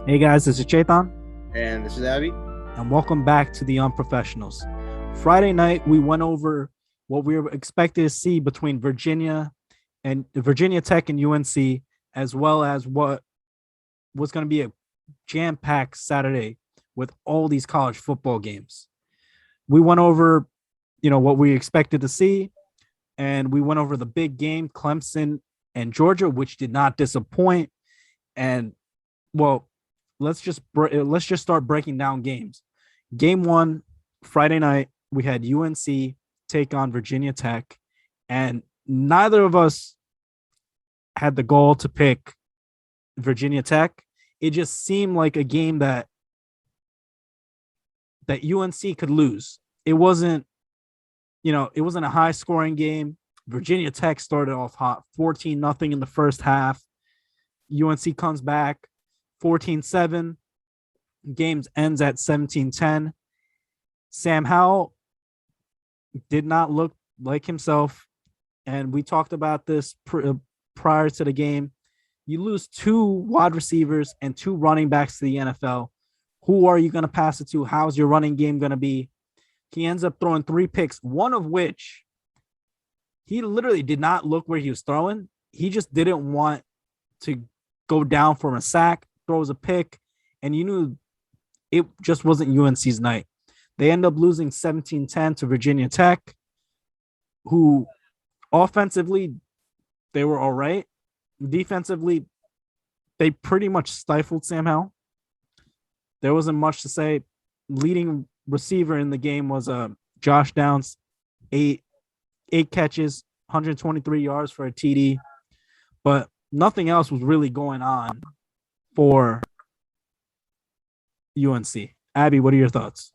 Hey guys, this is Chetan, And this is Abby. and welcome back to the Unprofessionals. Friday night, we went over what we were expected to see between Virginia Tech and UNC, as well as what was going to be a jam-packed Saturday with all these college football games. We went over, what we expected to see, and we went over the big game, Clemson and Georgia, which did not disappoint. And well, let's just start breaking down games. Game one, Friday night, we had UNC take on Virginia Tech, and neither of us had the goal to pick Virginia Tech. It just seemed like a game that UNC could lose. It wasn't a high scoring game. Virginia Tech started off hot, 14-0 in the first half. UNC comes back 14-7. Games ends at 17-10. Sam Howell did not look like himself, and we talked about this prior to the game. You lose two wide receivers and two running backs to the NFL. Who are you going to pass it to? How's your running game going to be? He ends up throwing three picks, one of which he literally did not look where he was throwing. He just didn't want to go down for a sack, throws a pick, and you knew it just wasn't UNC's night. They end up losing 17-10 to Virginia Tech, who offensively, they were all right. Defensively, they pretty much stifled Sam Howell. There wasn't much to say. Leading receiver in the game was Josh Downs, eight catches, 123 yards for a TD, but nothing else was really going on for UNC. Abby, what are your thoughts?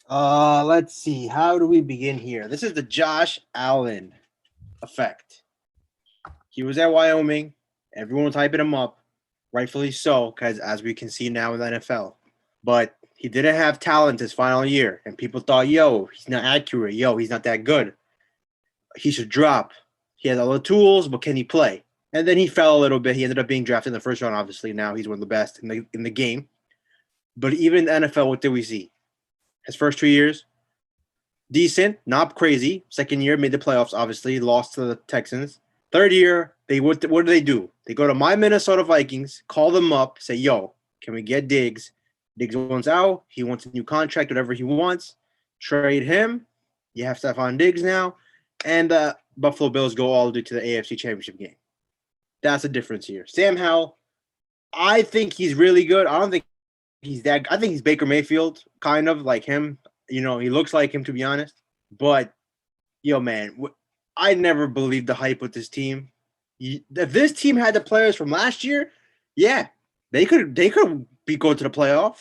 Let's see. How do we begin here? This is the Josh Allen effect. He was at Wyoming. Everyone was hyping him up, rightfully so, because as we can see now in the NFL. But he didn't have talent his final year, and people thought, he's not accurate. He's not that good. He should drop. He has all the tools, but can he play? And then he fell a little bit. He ended up being drafted in the first round, obviously. Now he's one of the best in the game. But even in the NFL, what did we see? His first 2 years, decent, not crazy. Second year, made the playoffs, obviously, lost to the Texans. Third year, what do they do? They go to my Minnesota Vikings, call them up, say, can we get Diggs? Diggs wants out. He wants a new contract, whatever he wants. Trade him. You have Stephon Diggs now. And the Buffalo Bills go all the way to the AFC Championship game. That's the difference here. Sam Howell, I think he's really good. I don't think he's that. I think he's Baker Mayfield, kind of like him. He looks like him, to be honest. But, man, I never believed the hype with this team. If this team had the players from last year, they could be going to the playoff.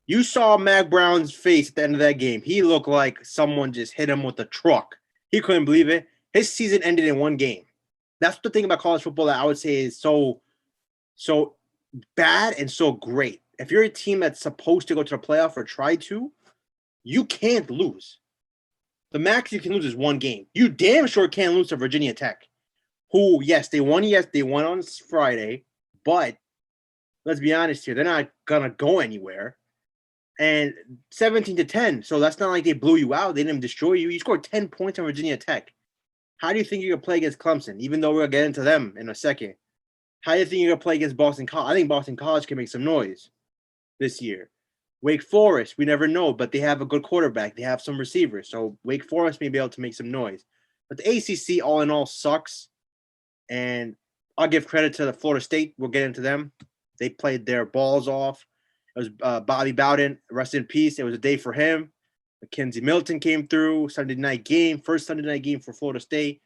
You saw Mac Brown's face at the end of that game. He looked like someone just hit him with a truck. He couldn't believe it. His season ended in one game. That's the thing about college football that I would say is so bad and so great. If you're a team that's supposed to go to the playoff or try to, you can't lose. The max you can lose is one game. You damn sure can't lose to Virginia Tech, who, yes, they won on Friday, but let's be honest here, they're not going to go anywhere. And 17-10, so that's not like they blew you out. They didn't destroy you. You scored 10 points on Virginia Tech. How do you think you're going to play against Clemson, even though we're going to get into them in a second? How do you think you're going to play against Boston College? I think Boston College can make some noise this year. Wake Forest, we never know, but they have a good quarterback. They have some receivers, so Wake Forest may be able to make some noise. But the ACC, all in all, sucks. And I'll give credit to the Florida State. We'll get into them. They played their balls off. It was Bobby Bowden, rest in peace. It was a day for him. Mackenzie Milton came through, first Sunday night game for Florida State.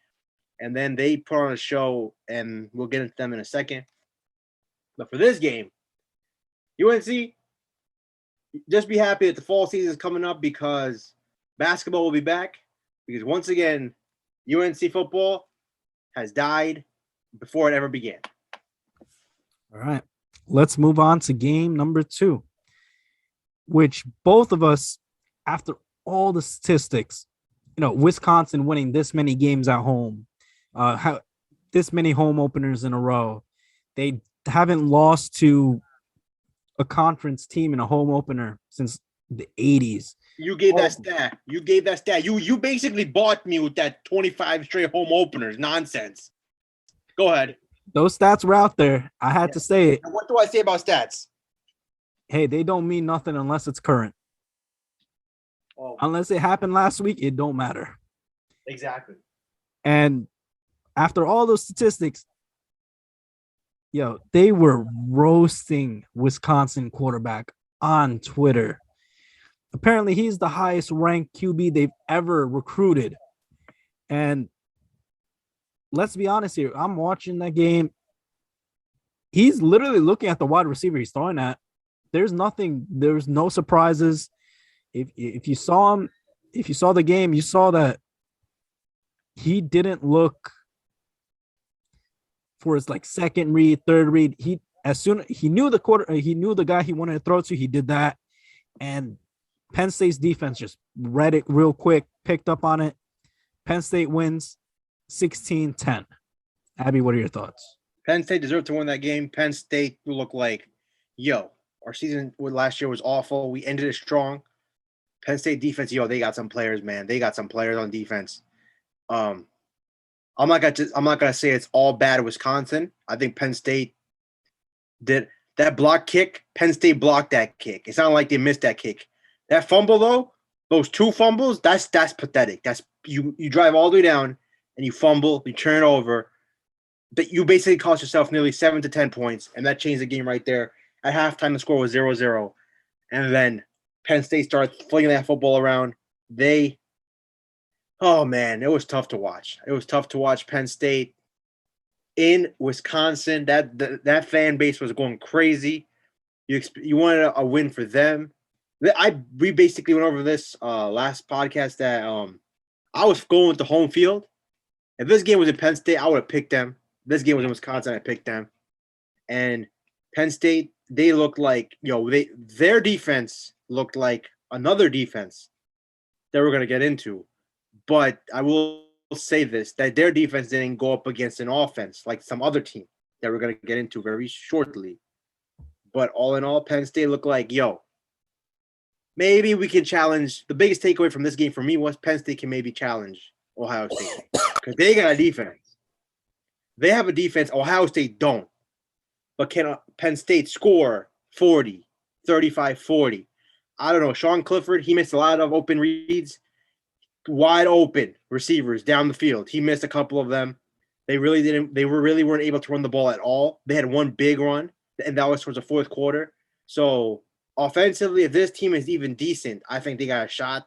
And then they put on a show, and we'll get into them in a second. But for this game, UNC, just be happy that the fall season is coming up because basketball will be back. Because once again, UNC football has died before it ever began. All right. Let's move on to game number 2, which both of us, after all the statistics, Wisconsin winning this many games at home, this many home openers in a row, they haven't lost to a conference team in a home opener since the 80s. You gave that stat. You basically bought me with that 25 straight home openers nonsense. Go ahead. Those stats were out there. I had to say it. And what do I say about stats? Hey, they don't mean nothing unless it's current. Oh. Unless it happened last week, it don't matter. Exactly. And after all those statistics, they were roasting Wisconsin quarterback on Twitter. Apparently, he's the highest ranked QB they've ever recruited. And let's be honest here. I'm watching that game. He's literally looking at the wide receiver he's throwing at. There's no surprises. If you saw him, if you saw the game, you saw that he didn't look for his second read, third read. He knew the guy he wanted to throw to, he did that. And Penn State's defense just read it real quick, picked up on it. Penn State wins 16-10. Abby, what are your thoughts? Penn State deserved to win that game. Penn State looked like, our season last year was awful. We ended it strong. Penn State defense, they got some players, man. They got some players on defense. I'm not gonna say it's all bad Wisconsin. I think Penn State did that block kick. Penn State blocked that kick. It's not like they missed that kick. That fumble though, those two fumbles, that's pathetic. That's you drive all the way down and you fumble, you turn it over. But you basically cost yourself nearly 7 to 10 points, and that changed the game right there. At halftime, the score was 0-0. And then Penn State started flinging that football around. Oh, man, it was tough to watch. It was tough to watch Penn State in Wisconsin. That fan base was going crazy. You wanted a win for them. We basically went over this last podcast that I was going with the home field. If this game was in Penn State, I would have picked them. This game was in Wisconsin, I picked them. And Penn State, they looked like, their defense looked like another defense that we're going to get into. But I will say this, that their defense didn't go up against an offense like some other team that we're going to get into very shortly. But all in all, Penn State looked like, maybe we can challenge. The biggest takeaway from this game for me was Penn State can maybe challenge Ohio State because they got a defense. They have a defense. Ohio State don't. But can Penn State score 40, 35, 40? I don't know. Sean Clifford, he missed a lot of open reads. Wide open receivers down the field. He missed a couple of them. They really weren't able to run the ball at all. They had one big run, and that was towards the fourth quarter. So offensively, if this team is even decent, I think they got a shot.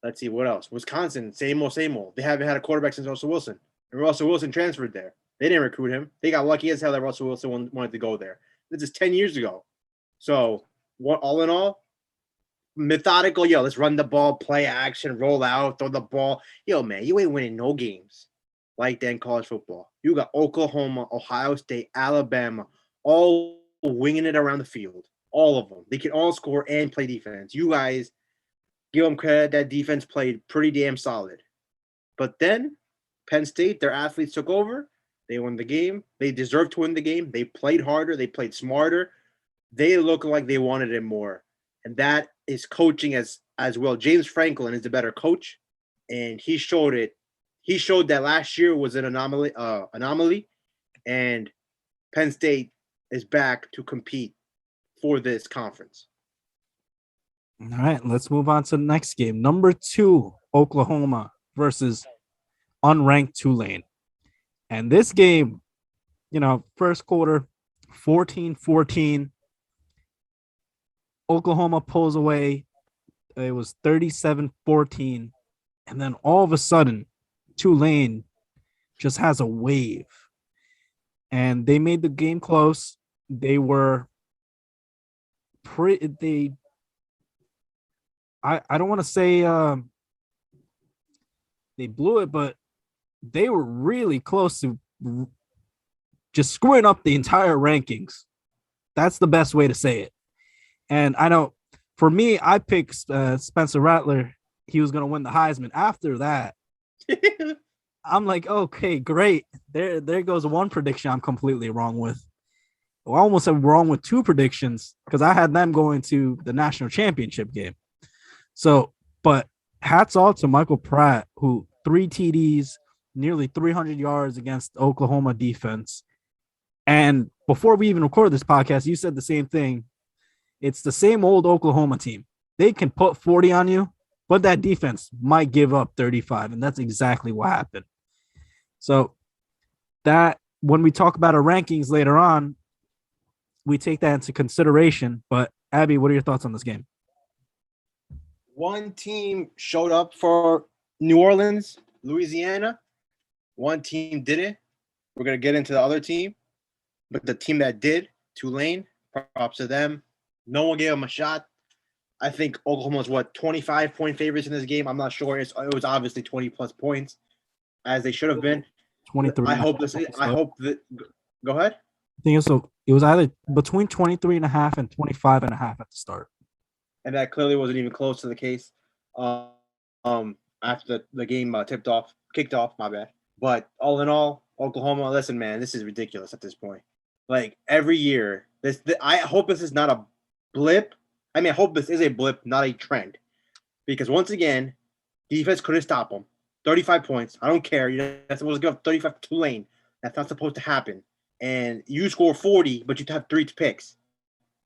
Let's see what else. Wisconsin, same old. They haven't had a quarterback since Russell Wilson. And Russell Wilson transferred there. They didn't recruit him. They got lucky as hell that Russell Wilson wanted to go there. This is 10 years ago. So all in all, methodical, let's run the ball, play action, roll out, throw the ball. Man, you ain't winning no games like that in college football. You got Oklahoma, Ohio State, Alabama, all winging it around the field. All of them. They can all score and play defense. You guys give them credit. That defense played pretty damn solid. But then Penn State, their athletes took over. They won the game. They deserved to win the game. They played harder. They played smarter. They look like they wanted it more. And that is coaching as well. James Franklin is the better coach, and he showed it. He showed that last year was an anomaly, and Penn State is back to compete for this conference. All right, let's move on to the next game. Number 2, Oklahoma versus unranked Tulane. And this game, first quarter, 14-14. Oklahoma pulls away. It was 37-14. And then all of a sudden, Tulane just has a wave. And they made the game close. They were I don't want to say they blew it, but they were really close to just screwing up the entire rankings. That's the best way to say it. And I know for me, I picked Spencer Rattler. He was going to win the Heisman. After that, I'm like, okay, great. There goes one prediction I'm completely wrong with. Well, I almost said wrong with two predictions because I had them going to the national championship game. So, but hats off to Michael Pratt, who 3 TDs, nearly 300 yards against Oklahoma defense. And before we even record this podcast, you said the same thing. It's the same old Oklahoma team. They can put 40 on you, but that defense might give up 35. And that's exactly what happened. So that when we talk about our rankings later on, we take that into consideration. But Abby, what are your thoughts on this game? One team showed up for New Orleans, Louisiana. One team didn't. We're going to get into the other team. But the team that did, Tulane, props to them. No one gave them a shot. I think Oklahoma's 25-point favorites in this game. I'm not sure. It was obviously 20-plus points, as they should have been. 23. I hope that. Go ahead. I think so. It was either between 23 and a half and 25 and a half at the start. And that clearly wasn't even close to the case. After the game kicked off, my bad. But all in all, Oklahoma, listen, man, this is ridiculous at this point. Like every year, I hope this is not a blip. I hope this is a blip, not a trend. Because once again, defense couldn't stop them. 35 points. I don't care. You're not supposed to give up 35 to Tulane. That's not supposed to happen. And you score 40, but you have 3 picks.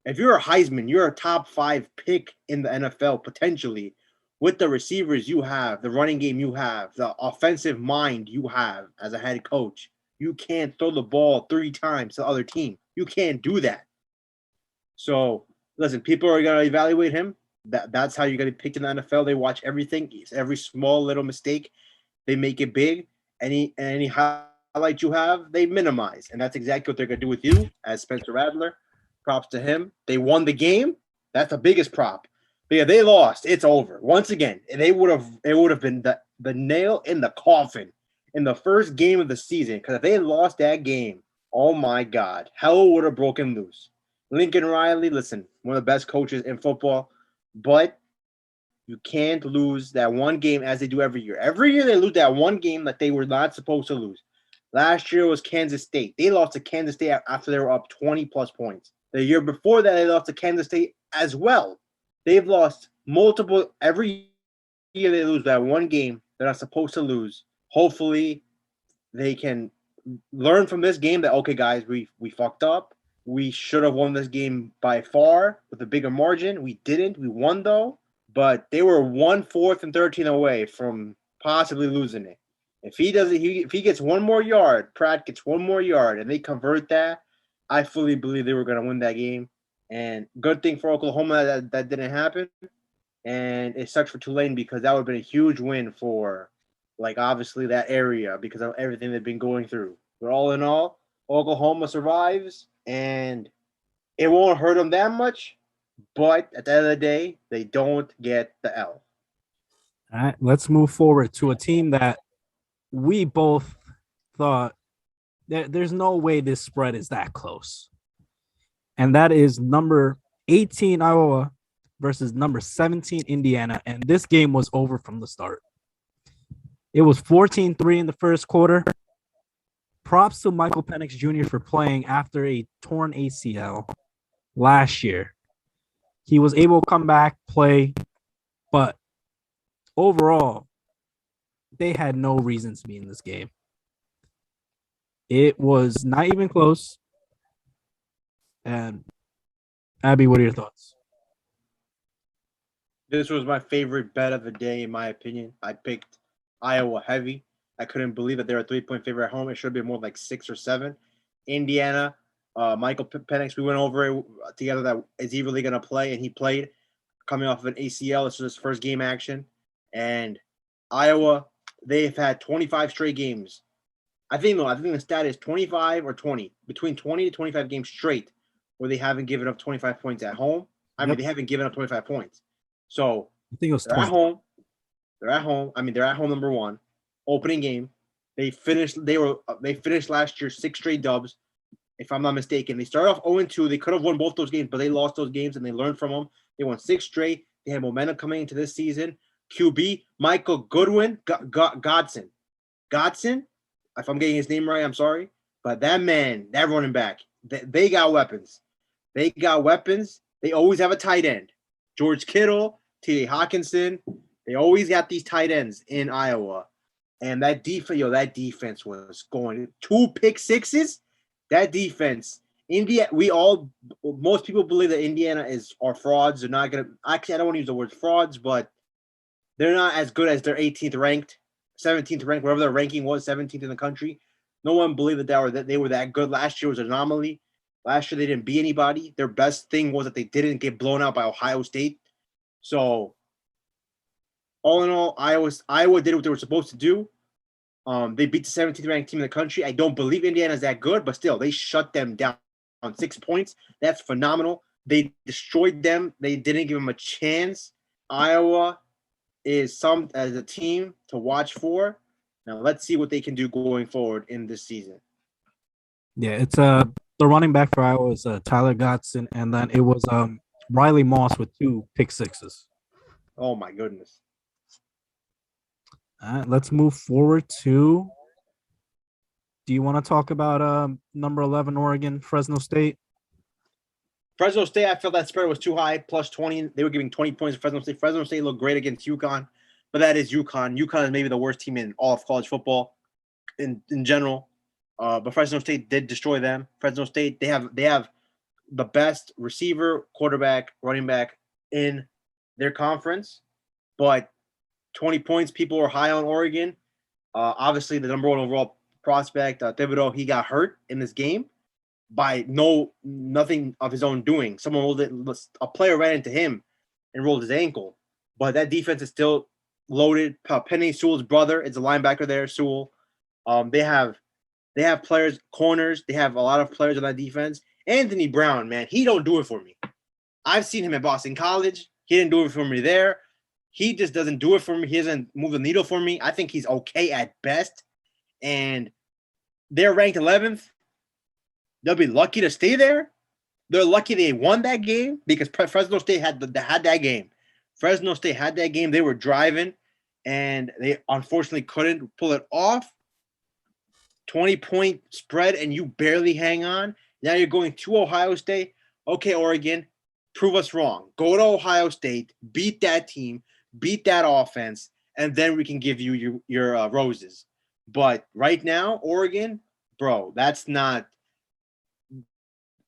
If you're a Heisman, you're a top 5 pick in the NFL potentially with the receivers you have, the running game you have, the offensive mind you have as a head coach. You can't throw the ball 3 times to the other team. You can't do that. So, listen, people are going to evaluate him. That's how you're going to be picked in the NFL. They watch everything. Every small little mistake, they make it big. Any highlight you have, they minimize. And that's exactly what they're going to do with you as Spencer Rattler. Props to him. They won the game. That's the biggest prop. But yeah, they lost. It's over. Once again, it would have been the nail in the coffin in the first game of the season. Because if they lost that game, oh my God, hell would have broken loose. Lincoln Riley, listen, one of the best coaches in football, but you can't lose that one game as they do every year. Every year they lose that one game that they were not supposed to lose. Last year was Kansas State. They lost to Kansas State after they were up 20-plus points. The year before that, they lost to Kansas State as well. They've lost multiple – every year they lose that one game they're not supposed to lose. Hopefully they can learn from this game that, okay, guys, we fucked up. We should have won this game by far with a bigger margin. We didn't. We won, though. But they were 4th and 13 away from possibly losing it. If he gets one more yard, Pratt gets one more yard, and they convert that, I fully believe they were going to win that game. And good thing for Oklahoma that didn't happen. And it sucks for Tulane because that would have been a huge win for, obviously that area because of everything they've been going through. But all in all, Oklahoma survives, and it won't hurt them that much. But at the end of the day, they don't get the L. All right, let's move forward to a team that we both thought there's no way this spread is that close. And that is number 18 Iowa versus number 17 Indiana. And this game was over from the start. It was 14-3 in the first quarter. Props to Michael Penix Jr. for playing after a torn ACL last year. He was able to come back, play, but overall, they had no reason to be in this game. It was not even close. And Abby, what are your thoughts? This was my favorite bet of the day, in my opinion. I picked Iowa heavy. I couldn't believe that they were a 3-point favorite at home. It should have been more like 6 or 7. Indiana, Michael Penix, we went over it together that is he really going to play? And he played coming off of an ACL. This was his first game action. And Iowa, they've had 25 straight games. I think the stat is 25 or 20. Between 20 to 25 games straight where they haven't given up 25 points at home. I mean, they haven't given up 25 points. So I think it was they're 20. at home. They're at home. I mean, they're at home number one. Opening game. They finished last year 6 straight dubs, if I'm not mistaken. They started off 0-2. They could have won both those games, but they lost those games and they learned from them. They won 6 straight. They had momentum coming into this season. QB, Michael Goodwin, Godson. Godson, if I'm getting his name right, I'm sorry. But that man, that running back, they got weapons. They got weapons. They always have a tight end. George Kittle, T.J. Hawkinson. They always got these tight ends in Iowa. And that defense was going 2 pick sixes. That defense, most people believe that Indiana are frauds. They're not gonna. Actually, I don't want to use the word frauds, but they're not as good as their 18th ranked, 17th ranked, whatever their ranking was, 17th in the country. No one believed that they were that good. Last year was an anomaly. Last year they didn't beat anybody. Their best thing was that they didn't get blown out by Ohio State. So all in all, Iowa did what they were supposed to do. They beat the 17th ranked team in the country. I don't believe Indiana's that good, but still, they shut them down on 6 points. That's phenomenal. They destroyed them. They didn't give them a chance. Iowa is as a team to watch for. Now let's see what they can do going forward in this season. Yeah, it's the running back for Iowa is Tyler Godson, and then it was Riley Moss with 2 pick sixes. Oh my goodness. All right, let's move forward to. Do you want to talk about number 11 Oregon, Fresno State? Fresno State, I felt that spread was too high, plus 20. They were giving 20 points to Fresno State. Fresno State looked great against UConn, but that is UConn. UConn is maybe the worst team in all of college football in general. But Fresno State did destroy them. Fresno State, they have the best receiver, quarterback, running back in their conference. But 20 points, people were high on Oregon. Obviously, the number 1 overall prospect, Thibodeau, he got hurt in this game by nothing of his own doing. A player ran into him and rolled his ankle. But that defense is still loaded. Penny Sewell's brother is a linebacker there, Sewell. They have players, corners. They have a lot of players on that defense. Anthony Brown, man, he don't do it for me. I've seen him at Boston College. He didn't do it for me there. He just doesn't do it for me. He doesn't move the needle for me. I think he's okay at best. And they're ranked 11th. They'll be lucky to stay there. They're lucky they won that game because Fresno State had that game. Fresno State had that game. They were driving, and they unfortunately couldn't pull it off. 20-point spread, and you barely hang on. Now you're going to Ohio State. Okay, Oregon, prove us wrong. Go to Ohio State, beat that team, beat that offense, and then we can give you your roses. But right now, Oregon, bro, that's not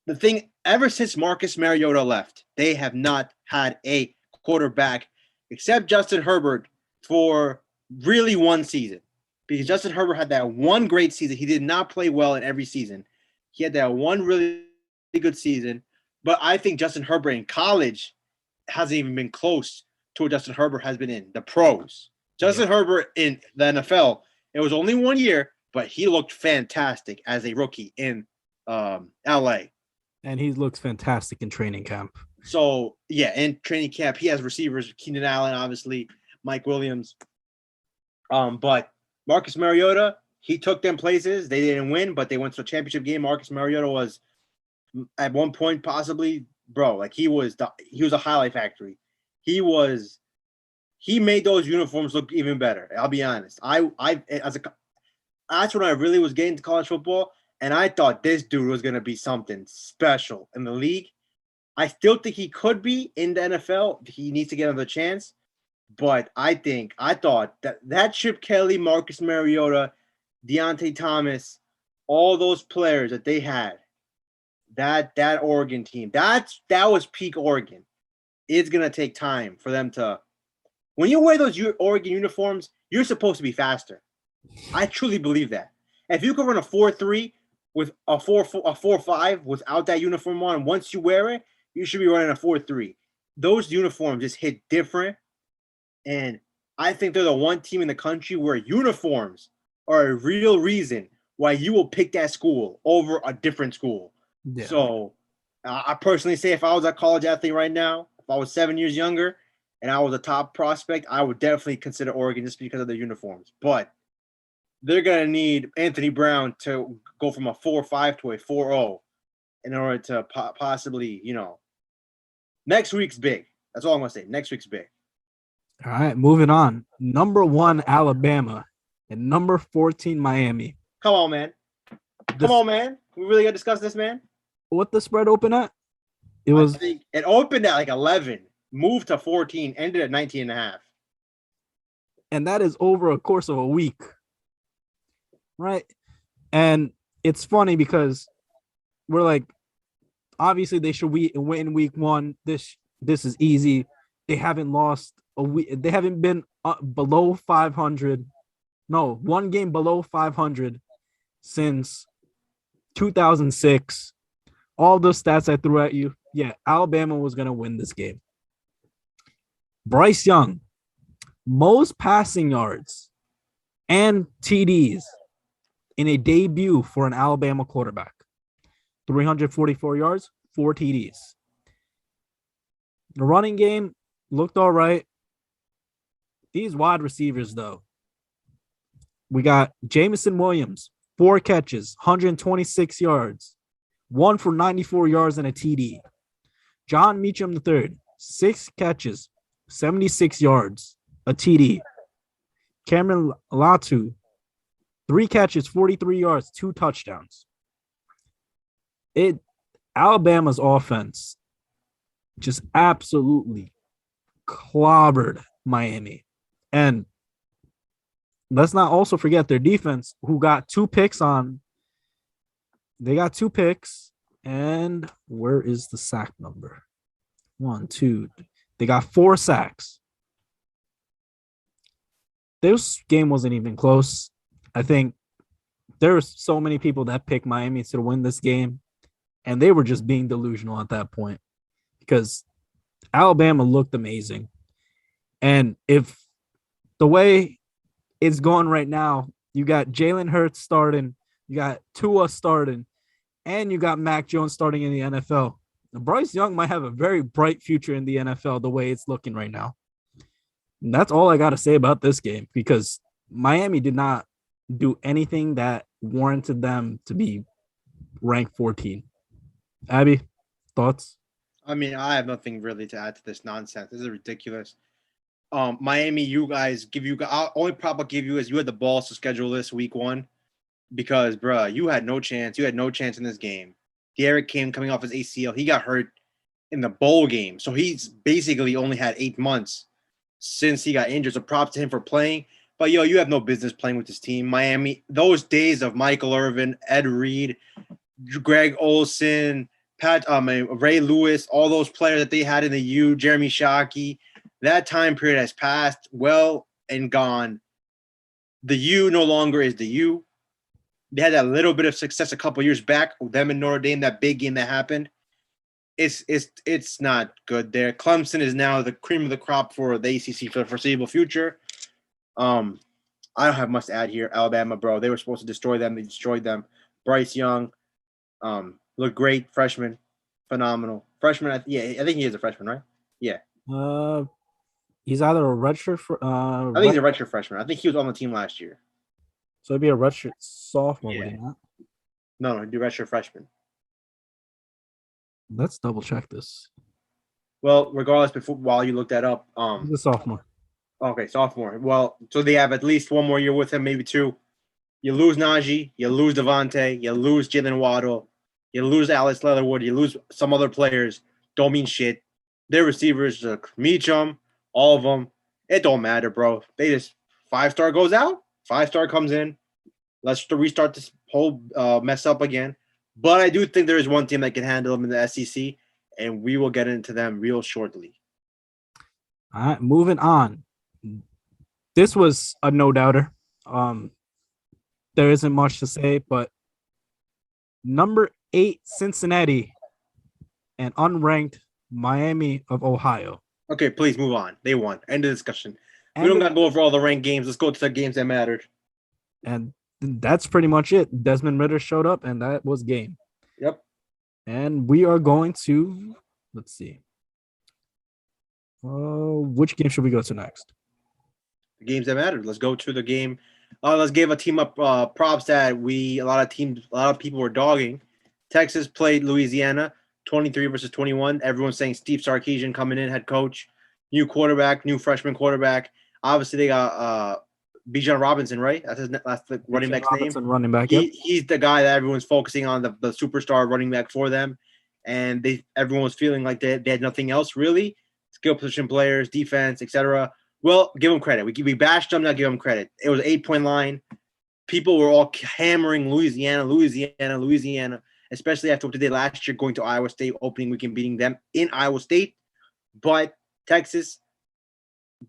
the thing. Ever since Marcus Mariota left, they have not had a quarterback except Justin Herbert for really one season. Because Justin Herbert had that one great season. He did not play well in every season. He had that one really good season. But I think Justin Herbert in college hasn't even been close to what Justin Herbert has been in the pros. Justin Herbert in the NFL, it was only 1 year, but he looked fantastic as a rookie in LA. And he looks fantastic in training camp. So, yeah, in training camp, he has receivers, Keenan Allen, obviously, Mike Williams. But Marcus Mariota, he took them places. They didn't win, but they went to a championship game. Marcus Mariota was at one point possibly, bro, like he was a highlight factory. He made those uniforms look even better. I'll be honest. That's when I really was getting to college football, and I thought this dude was gonna be something special in the league. I still think he could be in the NFL. He needs to get another chance. But I thought that Chip Kelly, Marcus Mariota, Deontay Thomas, all those players that they had, that Oregon team, that was peak Oregon. It's gonna take time for them to. When you wear those Oregon uniforms, you're supposed to be faster. I truly believe that. If you can run a 4.3 with a 4.5 without that uniform on, once you wear it, you should be running a 4.3. Those uniforms just hit different. And I think they're the one team in the country where uniforms are a real reason why you will pick that school over a different school. Yeah. So I personally say if I was a college athlete right now, if I was 7 years younger and I was a top prospect, I would definitely consider Oregon just because of their uniforms. But they're going to need Anthony Brown to go from a 4.5 to a 4.0 in order to possibly, next week's big. That's all I'm going to say. Next week's big. All right, moving on. Number 1, Alabama. and number 14 Miami. Come on, man. Come This on, man. We really got to discuss this, man. what the spread open at? It I was, think it opened at like 11, moved to 14, ended at 19 and a half. and that is over a course of a week, right? And it's funny because we're like, obviously they should win week one. This is easy. They haven't lost a week. They haven't been below 500. No, one game below 500 since 2006. All the stats I threw at you. Yeah, Alabama was going to win this game. Bryce Young, most passing yards and TDs in a debut for an Alabama quarterback. 344 yards, 4 TDs. The running game looked all right. These wide receivers, though. We got Jamison Williams, 4 catches, 126 yards, 1 for 94 yards and a TD. John Meacham III, 6 catches, 76 yards, a TD. Cameron Latu, 3 catches, 43 yards, 2 touchdowns. Alabama's offense just absolutely clobbered Miami. And let's not also forget their defense, who got 2 picks on. They got 2 picks. And where is the sack number? 1, 2. They got 4 sacks. This game wasn't even close. I think there's so many people that picked Miami to win this game, and they were just being delusional at that point because Alabama looked amazing. And if the way it's going right now, you got Jalen Hurts starting, you got Tua starting, and you got Mac Jones starting in the NFL. Now, Bryce Young might have a very bright future in the NFL the way it's looking right now. And that's all I got to say about this game because Miami did not do anything that warranted them to be ranked 14. Abby, thoughts? I mean, I have nothing really to add to this nonsense. This is ridiculous. Miami, you guys only prop I'll give you is you had the balls to schedule this week 1 because, bruh, you had no chance. You had no chance in this game. Derek came coming off his ACL. He got hurt in the bowl game. So he's basically only had 8 months since he got injured. So props to him for playing. But, you have no business playing with this team. Miami, those days of Michael Irvin, Ed Reed, Greg Olson, Ray Lewis, all those players that they had in the U, Jeremy Shockey, that time period has passed well and gone. The U no longer is the U. They had that little bit of success a couple years back, them in Notre Dame, that big game that happened. It's not good there. Clemson is now the cream of the crop for the ACC for the foreseeable future. I don't have much to add here. Alabama, bro, they were supposed to destroy them. They destroyed them. Bryce Young, looked great. Freshman, phenomenal. Freshman, I think he is a freshman, right? Yeah. He's either a redshirt I think he's a redshirt freshman. I think he was on the team last year. So it'd be a redshirt sophomore, Yeah. would he not? No, he'd be a redshirt freshman. Let's double check this. Well, regardless, while you look that up, He's a sophomore. Okay, sophomore. Well, so they have at least 1 more year with him, maybe 2. You lose Najee, you lose Devontae, you lose Jalen Waddle, you lose Alex Leatherwood, you lose some other players. Don't mean shit. Their receivers, Meacham, all of them. It don't matter, bro. They just 5-star goes out, 5-star comes in. Let's restart this whole mess up again. But I do think there is one team that can handle them in the SEC, and we will get into them real shortly. All right, moving on. This was a no-doubter. There isn't much to say, but number 8 Cincinnati and unranked Miami of Ohio. Okay, please move on. They won. End of discussion. We don't got to go over all the ranked games. Let's go to the games that mattered. And that's pretty much it. Desmond Ridder showed up, and that was game. Yep. And we are going to, let's see. Which game should we go to next? The games that mattered. Let's go to the game. Let's give a team up props that a lot of people were dogging. Texas played Louisiana 23-21. Everyone's saying Steve Sarkisian coming in, head coach, new quarterback, new freshman quarterback. Obviously, they got Bijan Robinson, right? That's the running back's Robinson, name. running back. Yep. He's the guy that everyone's focusing on, the superstar running back for them, and everyone was feeling like they had nothing else really. Skill position players, defense, etc. Well, give them credit. We bashed them, now give them credit. It was an 8-point line. People were all hammering Louisiana, especially after what they did last year, going to Iowa State opening weekend, beating them in Iowa State. But Texas,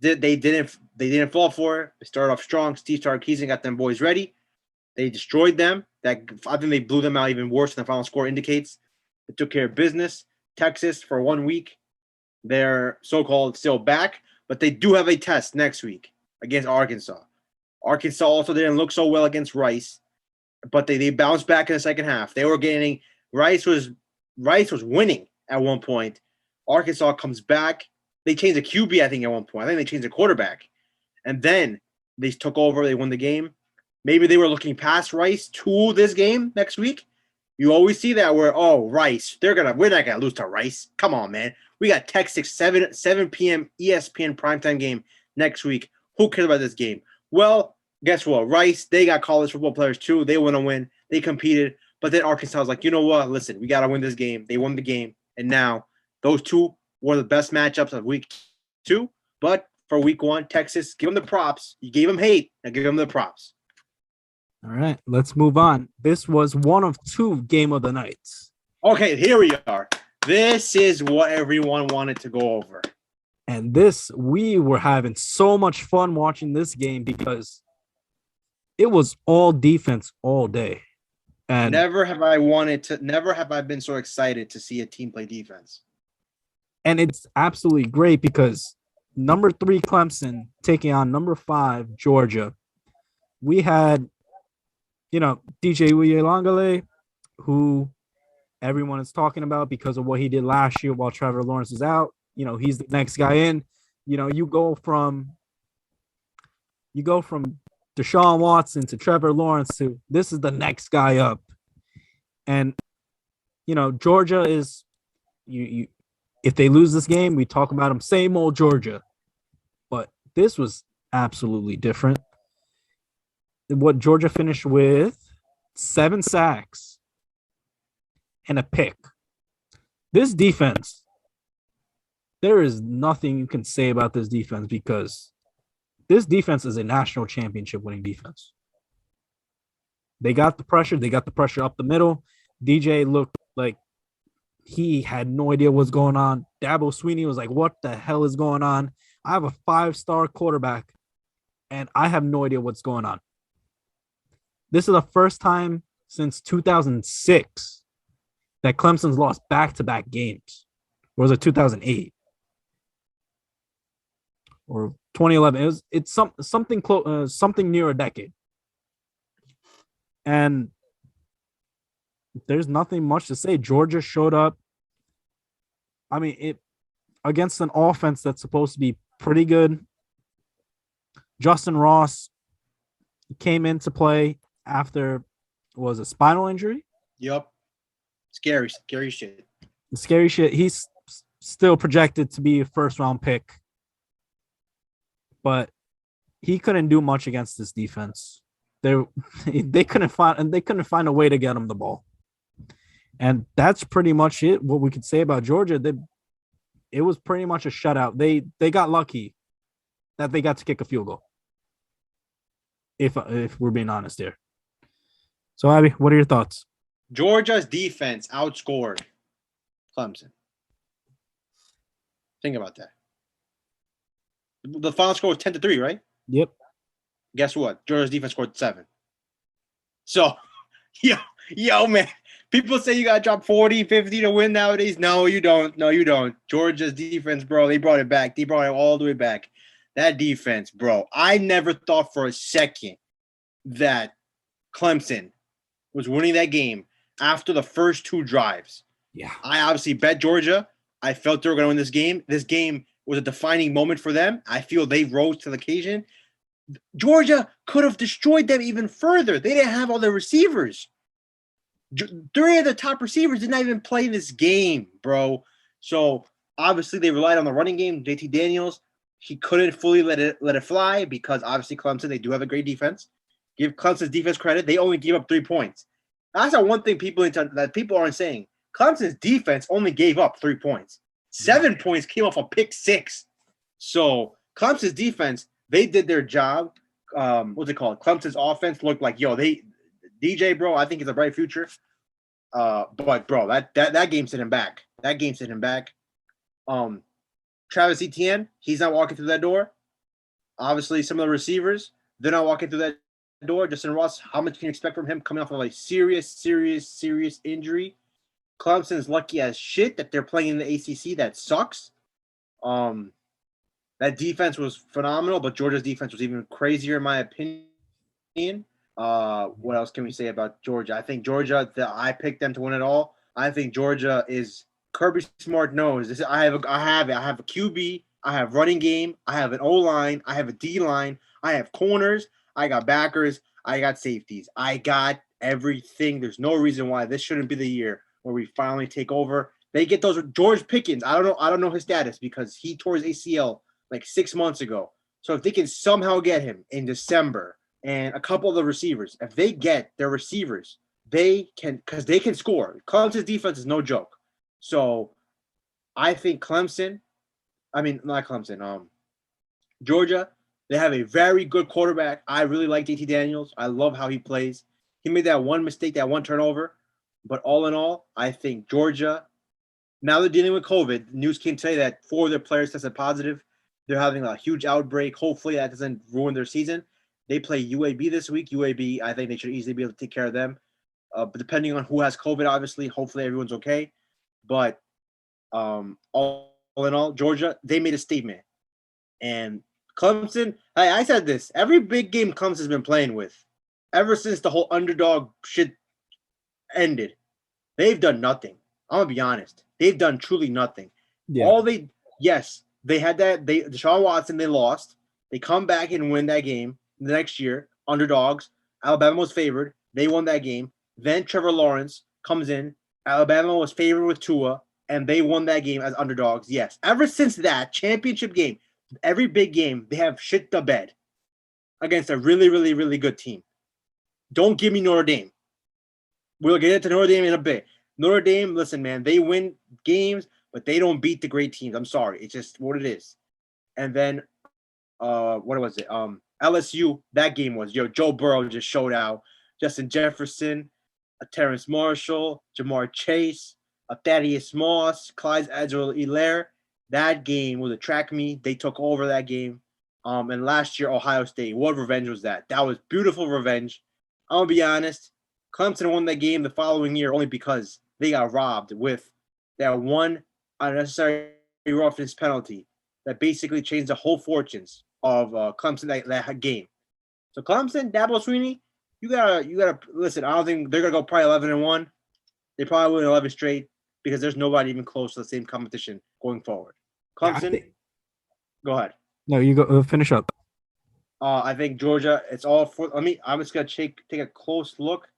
they didn't fall for it. They started off strong. Steve Sarkisian got them boys ready. They destroyed them. I think they blew them out even worse than the final score indicates. They took care of business. Texas, for 1 week, they're so-called still back, but they do have a test next week against Arkansas. Arkansas also didn't look so well against Rice, but they bounced back in the second half. They were getting Rice was winning at one point. Arkansas comes back. They changed the QB, I think, at one point. I think they changed the quarterback. And then they took over. They won the game. Maybe they were looking past Rice to this game next week. You always see that where, Rice, we're not gonna lose to Rice. Come on, man. We got Texas 7 p.m. ESPN primetime game next week. Who cares about this game? Well, guess what? Rice, they got college football players too. They want to win. They competed. But then Arkansas was like, you know what? Listen, we got to win this game. They won the game. And now those two were the best matchups of week 2. But for week 1, Texas, give them the props. You gave them hate. Now give them the props. All right, let's move on. This was one of 2 game of the nights. Okay, here we are. This is what everyone wanted to go over. And we were having so much fun watching this game because it was all defense all day. And never have I been so excited to see a team play defense. And it's absolutely great because number 3 Clemson taking on number 5 Georgia. We had, DJ Uiagalelei, who everyone is talking about because of what he did last year while Trevor Lawrence is out. He's the next guy in. You go from Deshaun Watson to Trevor Lawrence to this is the next guy up. And Georgia is if they lose this game, we talk about them, same old Georgia. But this was absolutely different. What Georgia finished with 7 sacks and a pick. This defense, there is nothing you can say about this defense because this defense is a national championship winning defense. They got the pressure. They got the pressure up the middle. DJ looked like he had no idea what's going on. Dabo Swinney was like, what the hell is going on? I have a 5-star quarterback, and I have no idea what's going on. This is the first time since 2006 that Clemson's lost back-to-back games. Or was it 2008? Or 2011? It's something close, something near a decade. And there's nothing much to say. Georgia showed up. I mean, it against an offense that's supposed to be pretty good. Justin Ross came into play after was a spinal injury. Yep. Scary shit. Scary shit. He's still projected to be a first-round pick, but he couldn't do much against this defense. They couldn't find a way to get him the ball. And that's pretty much it. What we could say about Georgia, it was pretty much a shutout. They got lucky that they got to kick a field goal. If we're being honest here. So, Abby, what are your thoughts? Georgia's defense outscored Clemson. Think about that. The final score was 10-3, right? Yep. Guess what? Georgia's defense scored 7. So, yo, man. People say you got to drop 40, 50 to win nowadays. No, you don't. Georgia's defense, bro, they brought it back. They brought it all the way back. That defense, bro. I never thought for a second that Clemson was winning that game after the first 2 drives. Yeah. I obviously bet Georgia. I felt they were going to win this game. This game was a defining moment for them. I feel they rose to the occasion. Georgia could have destroyed them even further. They didn't have all their receivers. 3 of the top receivers did not even play this game, bro. So, obviously, they relied on the running game, JT Daniels. he couldn't fully let it fly because obviously Clemson, they do have a great defense. Give Clemson's defense credit. They only gave up 3 points. That's the one thing that people aren't saying. Clemson's defense only gave up 3 points. 7 points came off a pick 6. So Clemson's defense, they did their job. What's it called? Clemson's offense looked like, DJ, bro, I think it's a bright future. But bro, that game sent him back. That game sent him back. Travis Etienne, he's not walking through that door. Obviously, some of the receivers, they're not walking through that door. Justin Ross, how much can you expect from him coming off of a serious injury? Clemson's lucky as shit that they're playing in the ACC. That sucks. That defense was phenomenal, but Georgia's defense was even crazier in my opinion. What else can we say about Georgia? I think Georgia, I picked them to win it all. I think Georgia is Kirby Smart knows this. I have a QB. I have running game. I have an O-line. I have a D-line. I have corners. I got backers. I got safeties. I got everything. There's no reason why this shouldn't be the year where we finally take over. They get those George Pickens. I don't know his status because he tore his ACL like 6 months ago. So if they can somehow get him in December and a couple of the receivers, if they get their receivers, they can score. Clemson's defense is no joke. So I think Georgia, they have a very good quarterback. I really like JT Daniels. I love how he plays. He made that one mistake, that one turnover. But all in all, I think Georgia, now they're dealing with COVID. News came today that 4 of their players tested positive. They're having a huge outbreak. Hopefully that doesn't ruin their season. They play UAB this week. UAB, I think they should easily be able to take care of them. But depending on who has COVID, obviously, hopefully everyone's okay. But all in all, Georgia, they made a statement. And Clemson, I said this. Every big game Clemson's been playing with, ever since the whole underdog shit ended, they've done nothing. I'm going to be honest. They've done truly nothing. Yeah. They had that. Deshaun Watson, they lost. They come back and win that game the next year. Underdogs. Alabama was favored. They won that game. Then Trevor Lawrence comes in. Alabama was favored with Tua, and they won that game as underdogs. Yes. Ever since that championship game, every big game, they have shit the bed against a really, really, really good team. Don't give me Notre Dame. We'll get into Notre Dame in a bit. Notre Dame, listen, man, they win games, but they don't beat the great teams. I'm sorry. It's just what it is. And then, what was it? LSU, that game was, Joe Burrow just showed out. Justin Jefferson, Terrence Marshall, Jamar Chase, Thaddeus Moss, Clyde Edwards-Helaire. That game was a track meet. They took over that game. And last year, Ohio State, what revenge was that? That was beautiful revenge. I'm going to be honest. Clemson won that game the following year only because they got robbed with that one unnecessary roughness penalty that basically changed the whole fortunes of Clemson that game. So Clemson, Dabo Swinney, you gotta listen. I don't think they're gonna go probably 11-1. They probably win 11 straight because there's nobody even close to the same competition going forward. Clemson, go ahead. No, you go finish up. I think Georgia. It's all for. I'm just gonna take a close look.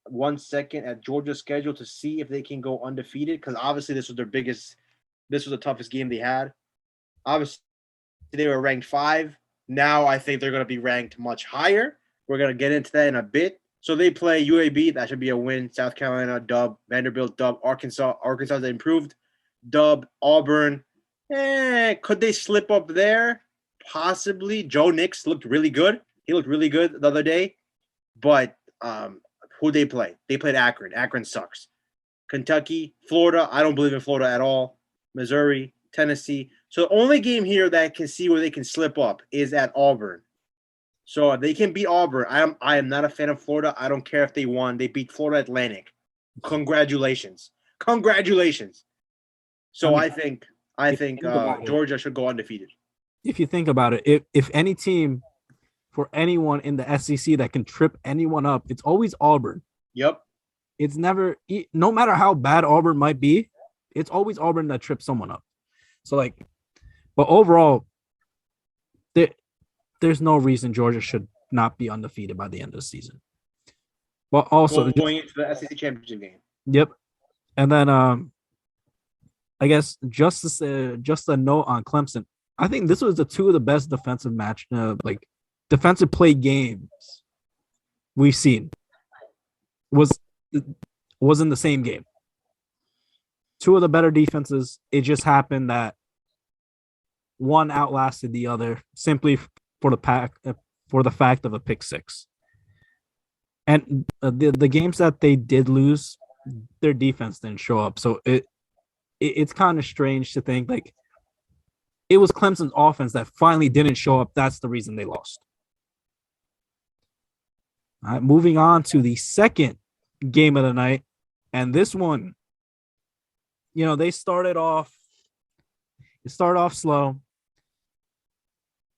1 second at Georgia's schedule to see if they can go undefeated because obviously this was the toughest game they had. Obviously they were ranked 5. Now I think they're going to be ranked much higher. We're going to get into that in a bit. So they play UAB. That should be a win. South Carolina, dub. Vanderbilt, dub. Arkansas improved. Dub. Auburn. Could they slip up there? Possibly. Joe Nix looked really good. He looked really good the other day. But who they play? They played Akron. Akron sucks. Kentucky, Florida. I don't believe in Florida at all. Missouri, Tennessee. So the only game here that I can see where they can slip up is at Auburn. So if they can beat Auburn, I am not a fan of Florida. I don't care if they won. They beat Florida Atlantic. Congratulations. So I think Georgia should go undefeated. If you think about it, if any team for anyone in the SEC that can trip anyone up, it's always Auburn. Yep. It's never, no matter how bad Auburn might be, it's always Auburn that trips someone up. So but overall, there's no reason Georgia should not be undefeated by the end of the season. But also going into the SEC championship game. Yep. And then I guess just a note on Clemson. I think this was the two of the best defensive play games we've seen. Was in the same game. Two of the better defenses. It just happened that one outlasted the other simply for the fact of a pick six. And the games that they did lose, their defense didn't show up. So it's kind of strange to think like it was Clemson's offense that finally didn't show up. That's the reason they lost. All right, moving on to the second game of the night. And this one, they started off slow.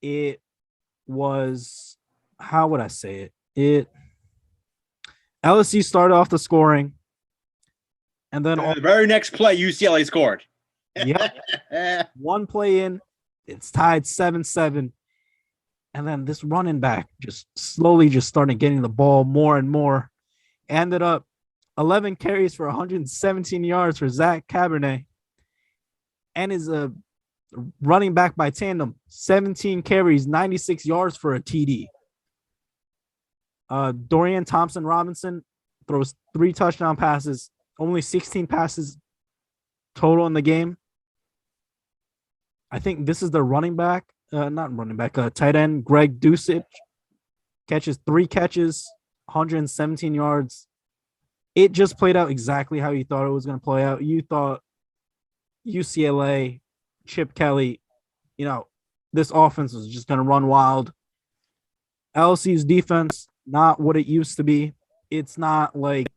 It was, how would I say it? LSU started off the scoring. And then the very next play, UCLA scored. Yep. One play in, it's tied 7-7. And then this running back just slowly started getting the ball more and more. Ended up 11 carries for 117 yards for Zach Cabernet. And is a running back by tandem, 17 carries, 96 yards for a TD. Dorian Thompson-Robinson throws 3 touchdown passes, only 16 passes total in the game. I think this is the tight end, Greg Dusich, catches 3 catches, 117 yards. It just played out exactly how you thought it was going to play out. You thought UCLA, Chip Kelly, this offense was just going to run wild. LSU's defense, not what it used to be. It's not like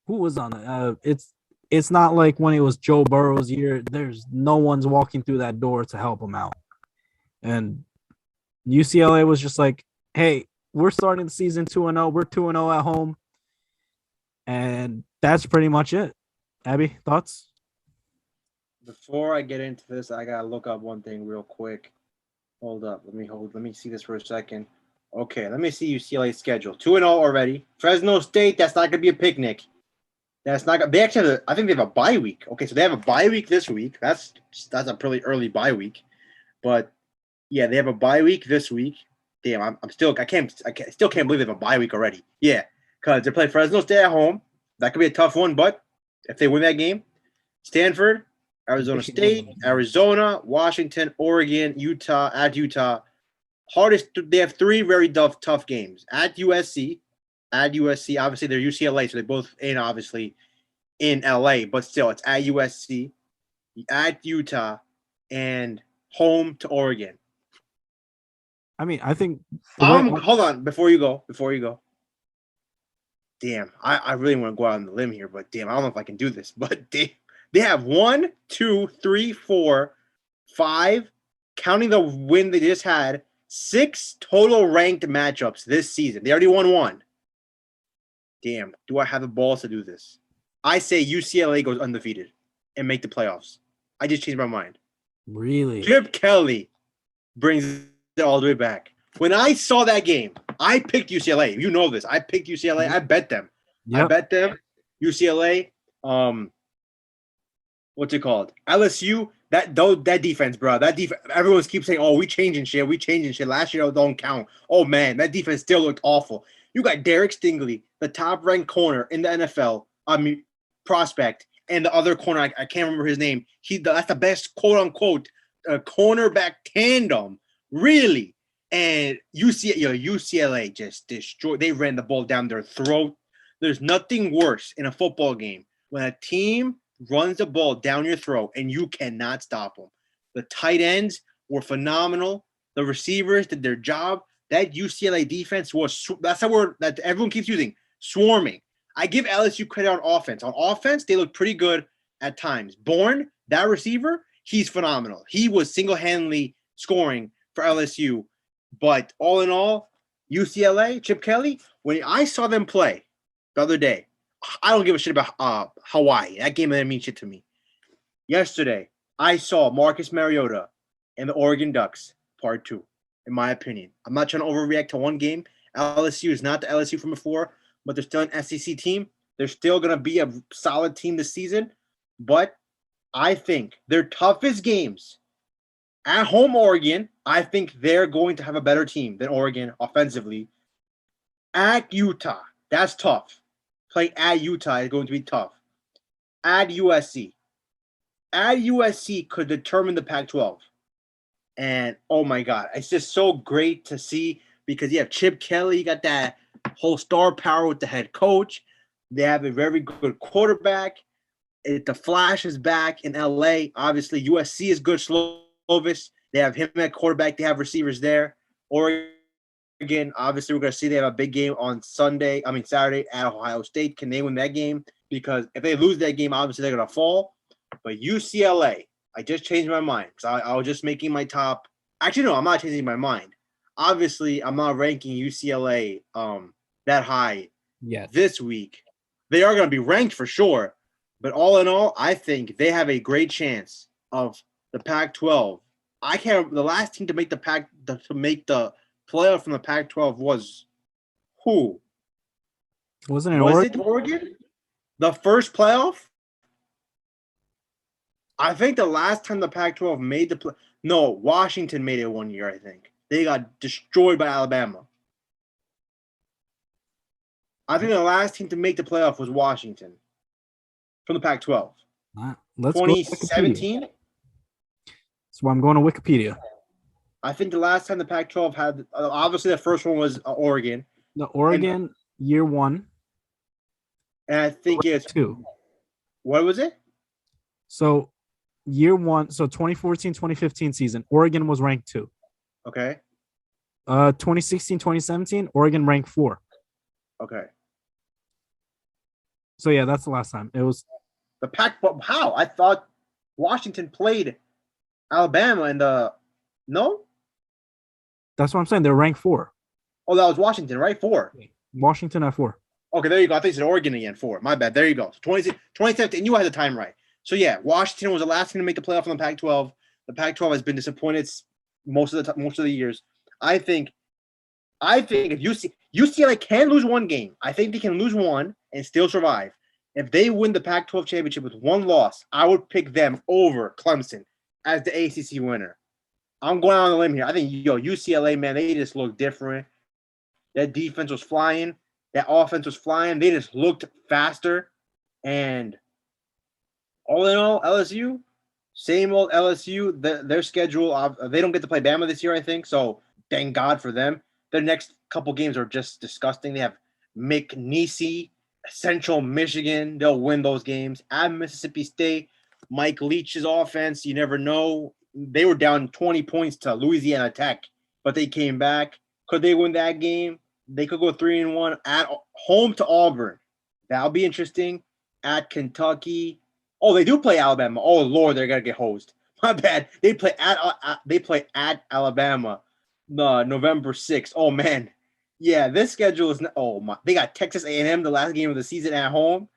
who was on it. It's not like when it was Joe Burrow's year. There's no one's walking through that door to help him out. And UCLA was just like, hey, we're starting the season 2-0. We're 2-0 at home. And that's pretty much it. Abby, thoughts? Before I get into this, I got to look up one thing real quick. Hold up. Let me see this for a second. Okay, let me see UCLA's schedule. 2-0 already. Fresno State, that's not going to be a picnic. That's not. They actually I think they have a bye week. Okay, so they have a bye week this week. That's a pretty early bye week, but yeah, they have a bye week this week. Damn, I still can't believe they have a bye week already. Yeah, because they play Fresno State at home. That could be a tough one, but if they win that game, Stanford, Arizona State, Arizona, Washington, Oregon, Utah, at Utah. Hardest. They have 3 very tough games at USC. Obviously, they're UCLA, so they both in, obviously, in LA. But still, it's at USC, at Utah, and home to Oregon. I mean, I think. Hold on, before you go. Damn, I really want to go out on the limb here, but damn, I don't know if I can do this. But they have 1, 2, 3, 4, 5, counting the win they just had, 6 total ranked matchups this season. They already won 1. Damn, do I have the balls to do this? I say UCLA goes undefeated and make the playoffs. I just changed my mind. Really? Chip Kelly brings it all the way back. When I saw that game, I picked UCLA. You know this. I picked UCLA. I bet them. Yep. I bet them. UCLA. What's it called? LSU. That defense, bro. That defense. Everyone keeps saying, "Oh, we changing shit. We changing shit." Last year, don't count. Oh man, that defense still looked awful. You got Derek Stingley, the top-ranked corner in the NFL, prospect, and the other corner, I can't remember his name. That's the best, quote-unquote, cornerback tandem, really. And UCLA just destroyed. They ran the ball down their throat. There's nothing worse in a football game when a team runs the ball down your throat and you cannot stop them. The tight ends were phenomenal. The receivers did their job. That UCLA defense that's the word that everyone keeps using, swarming. I give LSU credit on offense. On offense, they look pretty good at times. Bourne, that receiver, he's phenomenal. He was single-handedly scoring for LSU. But all in all, UCLA, Chip Kelly, when I saw them play the other day, I don't give a shit about Hawaii. That game didn't mean shit to me. Yesterday, I saw Marcus Mariota and the Oregon Ducks, part 2. In my opinion, I'm not trying to overreact to one game. LSU is not the LSU from before, but they're still an SEC team. They're still going to be a solid team this season. But I think their toughest games At home, Oregon, I think they're going to have a better team than Oregon offensively. At Utah, that's tough. Playing at Utah is going to be tough. At USC. At USC could determine the Pac-12. And oh my God, it's just so great to see because you have Chip Kelly, you got that whole star power with the head coach. They have a very good quarterback. The Flash is back in LA. Obviously, USC is good. Slovis. They have him at quarterback. They have receivers there. Oregon, obviously, we're going to see they have a big game on Saturday at Ohio State. Can they win that game? Because if they lose that game, obviously they're going to fall. But UCLA, I just changed my mind because I was just making my top. Actually, no, I'm not changing my mind. Obviously, I'm not ranking UCLA that high this week. They are going to be ranked for sure. But all in all, I think they have a great chance of the Pac-12. I can't. The last team to make the playoff from the Pac-12 was who? Wasn't it Was Oregon? it Oregon? The first playoff? I think the last time the Pac-12 made the play. No, Washington made it one year, I think. They got destroyed by Alabama. I think the last team to make the playoff was Washington from the Pac-12. Let's 2017? So I'm going to Wikipedia. I think the last time the Pac-12 had obviously the first one was Oregon. The Oregon year 1. And I think it's 2. What was it? So year 1, so 2014-2015 season, Oregon was ranked 2. Okay. 2016-2017, Oregon ranked 4. Okay. So yeah, that's the last time. It was the Pac-12. How? I thought Washington played Alabama in the no? That's what I'm saying. They're ranked 4. Oh, that was Washington, right? 4. Washington at 4. Okay, there you go. I think it's Oregon again, 4. My bad. There you go. 2017, you had the time right. So yeah, Washington was the last team to make the playoff in the Pac-12. The Pac-12 has been disappointed most of the years. I think if UCLA can lose one game, I think they can lose one and still survive. If they win the Pac-12 championship with one loss, I would pick them over Clemson as the ACC winner. I'm going on the limb here. I think UCLA, man, they just look different. That defense was flying. That offense was flying. They just looked faster. And all in all, LSU, same old LSU. Their schedule, they don't get to play Bama this year, I think. So thank God for them. Their next couple games are just disgusting. They have McNeese, Central Michigan. They'll win those games. At Mississippi State, Mike Leach's offense, you never know. They were down 20 points to Louisiana Tech, but they came back. Could they win that game? They could go 3-1 at home to Auburn. That'll be interesting. At Kentucky. Oh, they do play Alabama. Oh Lord, they're gonna get hosed. My bad. They play at Alabama, November 6th. Oh man, yeah. This schedule is They got Texas A&M the last game of the season at home.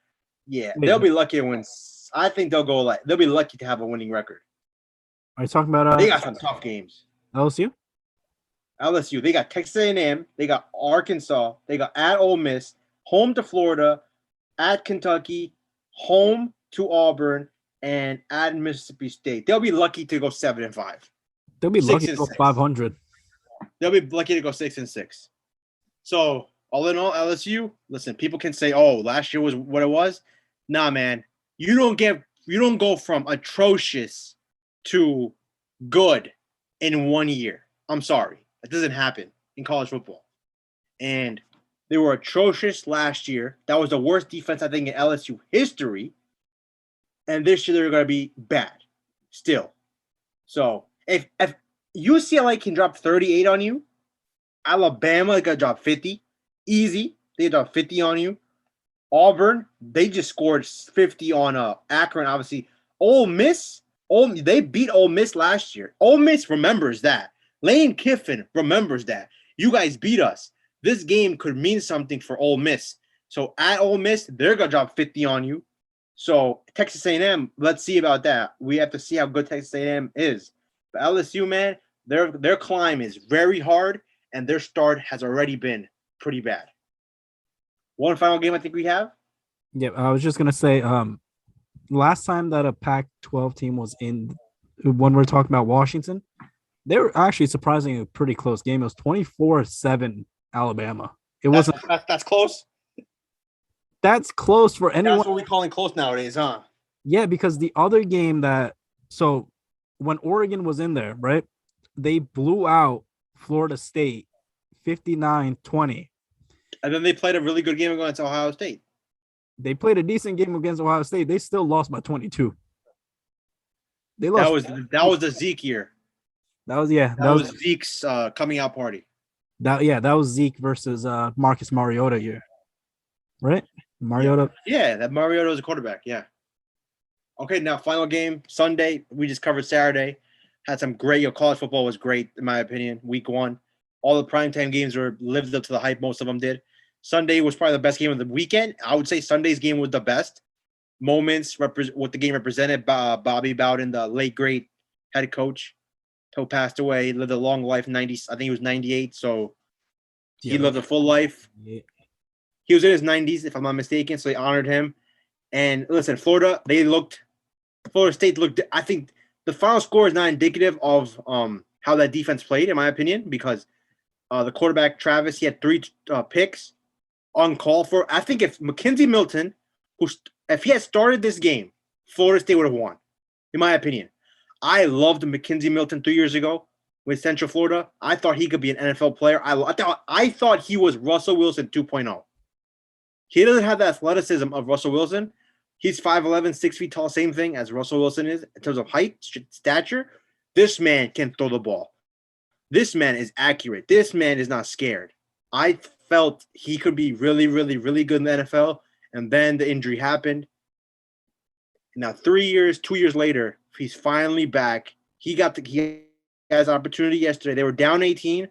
Yeah, they'll be lucky to win. I think they'll be lucky to have a winning record. Are you talking about? They got some tough games. LSU. They got Texas A&M. They got Arkansas. They got at Ole Miss, home to Florida, at Kentucky, home to Auburn, and at Mississippi State. They'll be lucky to go 7-5. They'll be lucky to go 500. They'll be lucky to go 6-6. So all in all, LSU. Listen, people can say, "Oh, last year was what it was." Nah, man. You don't go from atrocious to good in 1 year. I'm sorry. That doesn't happen in college football. And they were atrocious last year. That was the worst defense, I think, in LSU history. And this year they're going to be bad still. So if UCLA can drop 38 on you, Alabama is going to drop 50. Easy. They drop 50 on you. Auburn, they just scored 50 on Akron, obviously. Ole Miss, they beat Ole Miss last year. Ole Miss remembers that. Lane Kiffin remembers that. You guys beat us. This game could mean something for Ole Miss. So at Ole Miss, they're going to drop 50 on you. So Texas A&M, let's see about that. We have to see how good Texas A&M is. But LSU, man, their climb is very hard, and their start has already been pretty bad. One final game I think we have. Yeah, I was just gonna say, last time that a Pac-12 team was in when we're talking about Washington, they were actually surprisingly a pretty close game. It was 24-7 Alabama. It wasn't. That's close. That's close for anyone. That's what we're calling close nowadays, huh? Yeah, because the other game so when Oregon was in there, right, they blew out Florida State 59-20. And then they played a really good game against Ohio State. They played a decent game against Ohio State. They still lost by 22. They lost. That was the Zeke year. That was Zeke's coming out party. That was Zeke versus Marcus Mariota year, right? Mariota. Yeah, that Mariota was a quarterback. Yeah. Okay, now final game Sunday. We just covered Saturday. Had some great. College football was great in my opinion. Week 1, all the primetime games were lived up to the hype. Most of them did. Sunday was probably the best game of the weekend. I would say Sunday's game was the best. Moments what the game represented. Bobby Bowden, the late great head coach, who passed away, lived a long life. 90, I think he was 98. So he lived a full life. Yeah. He was in his 90s, if I'm not mistaken. So they honored him. And listen, Florida State looked. I think the final score is not indicative of how that defense played, in my opinion, because the quarterback Travis, he had 3 picks uncalled for. I think if McKenzie Milton, if he had started this game, Florida State would have won, in my opinion. I loved McKenzie Milton 3 years ago with Central Florida. I thought he could be an NFL player. I thought he was Russell Wilson 2.0. He doesn't have the athleticism of Russell Wilson. He's 5'11", 6 feet tall, same thing as Russell Wilson is in terms of height, stature. This man can throw the ball. This man is accurate. This man is not scared. I felt he could be really, really, really good in the NFL, and then the injury happened. Now 2 years later, he's finally back. He has opportunity yesterday. They were down 18.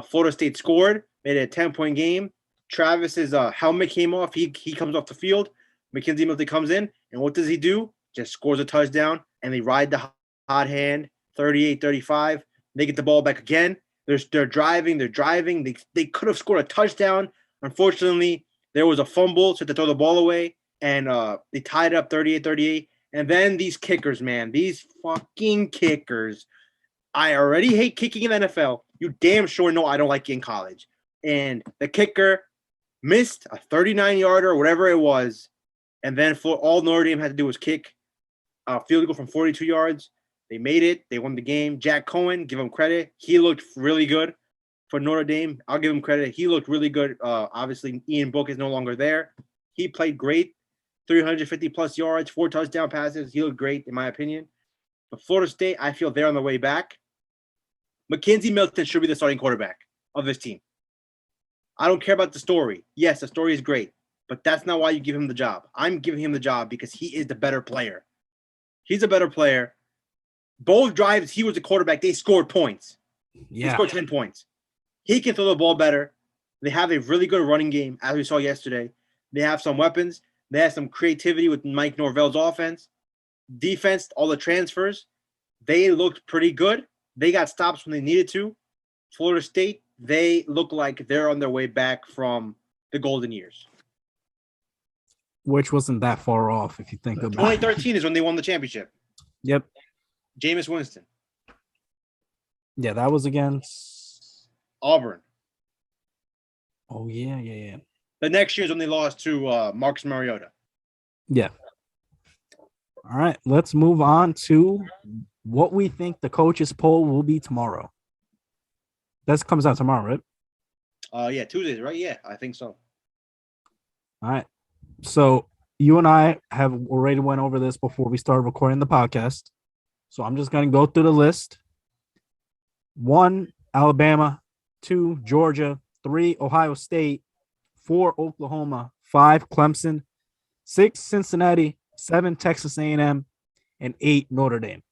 Florida State scored, made it a 10-point game. Travis's helmet came off. He comes off the field. McKenzie Milton comes in, and what does he do? Just scores a touchdown, and they ride the hot hand, 38-35. They get the ball back again. They're driving. They could have scored a touchdown. Unfortunately, there was a fumble, so they throw the ball away, and they tied it up 38-38. And then these kickers, man, these fucking kickers. I already hate kicking in the NFL. You damn sure know I don't like it in college. And the kicker missed a 39-yarder or whatever it was. And then all Notre Dame had to do was kick a field goal from 42 yards. They made it. They won the game. Jack Cohen, give him credit. He looked really good for Notre Dame. I'll give him credit. He looked really good. Obviously, Ian Book is no longer there. He played great. 350-plus yards, 4 touchdown passes. He looked great, in my opinion. But Florida State, I feel they're on the way back. McKenzie Milton should be the starting quarterback of this team. I don't care about the story. Yes, the story is great, but that's not why you give him the job. I'm giving him the job because he is the better player. He's a better player. Both drives, he was a quarterback. They scored points. Yeah. They scored 10 points. He can throw the ball better. They have a really good running game, as we saw yesterday. They have some weapons. They have some creativity with Mike Norvell's offense. Defense, all the transfers, they looked pretty good. They got stops when they needed to. Florida State, they look like they're on their way back from the golden years. Which wasn't that far off, if you think about it. 2013 is when they won the championship. Yep. Jameis Winston. Yeah, that was against Auburn. Oh, yeah. The next year is when they lost to Marcus Mariota. Yeah. All right, let's move on to what we think the coaches poll will be tomorrow. That comes out tomorrow, right? Yeah, Tuesdays, right? Yeah, I think so. All right. So you and I have already went over this before we started recording the podcast. So I'm just going to go through the list. 1, Alabama. 2, Georgia. 3, Ohio State. 4, Oklahoma. 5, Clemson. 6, Cincinnati. 7, Texas A&M. And 8, Notre Dame.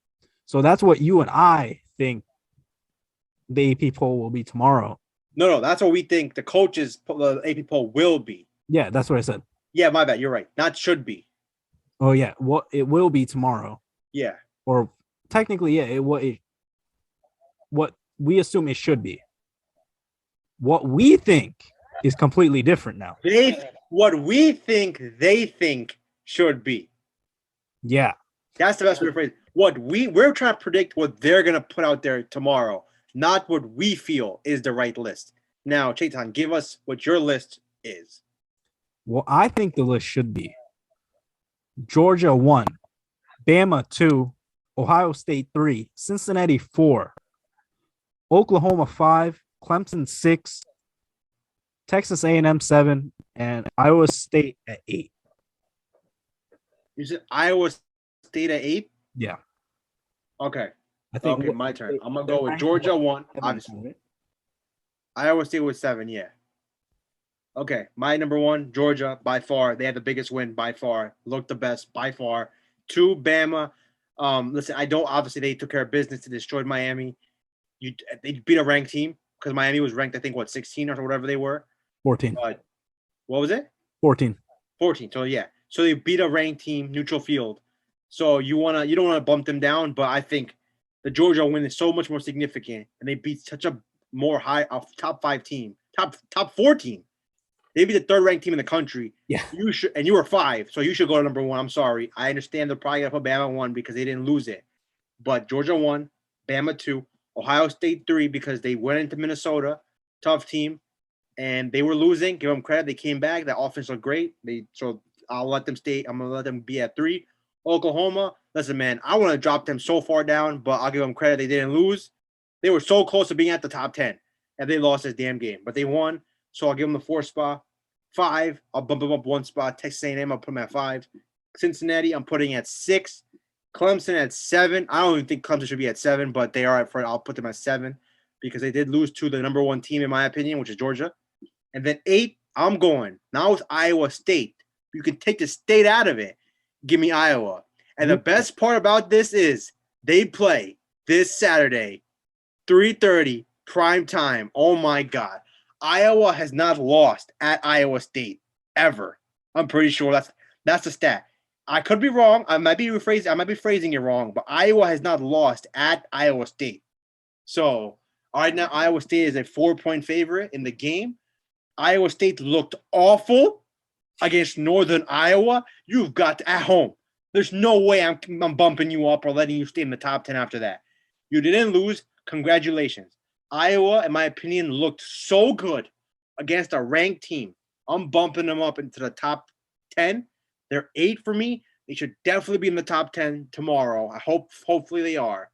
So that's what you and I think the AP poll will be tomorrow. No, that's what we think the coaches, the AP poll will be. Yeah, that's what I said. Yeah, my bad. You're right. Not should be. Oh, yeah. Well, it will be tomorrow. Yeah. Or technically, yeah, what we assume it should be. What we think is completely different now. What we think they think should be. Yeah. That's the best way to phrase it. we're trying to predict what they're gonna put out there tomorrow, not what we feel is the right list. Now, Chetan, give us what your list is. Well, I think the list should be Georgia 1, Bama 2, Ohio State 3, Cincinnati 4, Oklahoma 5, Clemson 6, Texas A&M 7, and Iowa State at 8. You said Iowa State at 8? Yeah. Okay. I think Okay, my turn. I'm gonna go with Georgia 1, obviously. Iowa State was 7, yeah. Okay, my number 1, Georgia, by far. They had the biggest win by far. Looked the best by far. 2, Bama. Listen, obviously they took care of business to destroy Miami. They beat a ranked team because Miami was ranked, I think, 16 or whatever they were. 14. But what was it? 14. 14. So yeah. So they beat a ranked team, neutral field. So you don't want to bump them down, but I think the Georgia win is so much more significant, and they beat such a top 5 team, top 4 team. They beat the 3rd ranked team in the country. Yeah. You were 5, so you should go to number 1. I'm sorry. I understand they're probably gonna put Bama 1 because they didn't lose it. But Georgia 1, Bama 2, Ohio State 3 because they went into Minnesota, tough team, and they were losing. Give them credit. They came back. That offense looked great. So I'll let them stay. I'm gonna let them be at 3. Oklahoma, listen, man, I want to drop them so far down, but I'll give them credit. They didn't lose. They were so close to being at the top 10, and they lost this damn game. But they won, so I'll give them the 4 spot. 5, I'll bump them up 1 spot. Texas A&M, I'll put them at 5. Cincinnati, I'm putting at 6. Clemson at 7. I don't even think Clemson should be at 7, but they are at 4. I'll put them at 7 because they did lose to the number 1 team, in my opinion, which is Georgia. And then 8, I'm going. Now it's Iowa State. You can take the state out of it. Give me Iowa. And the best part about this is they play this Saturday, 3:30, prime time. Oh, my God. Iowa has not lost at Iowa State ever. I'm pretty sure that's the stat. I could be wrong. I might be phrasing it wrong, but Iowa has not lost at Iowa State. So, right now, Iowa State is a 4-point favorite in the game. Iowa State looked awful against Northern Iowa. You've got at home. There's no way I'm bumping you up or letting you stay in the top 10 after that. You didn't lose. Congratulations. Iowa, in my opinion, looked so good against a ranked team. I'm bumping them up into the top 10. They're 8 for me. They should definitely be in the top 10 tomorrow. Hopefully they are.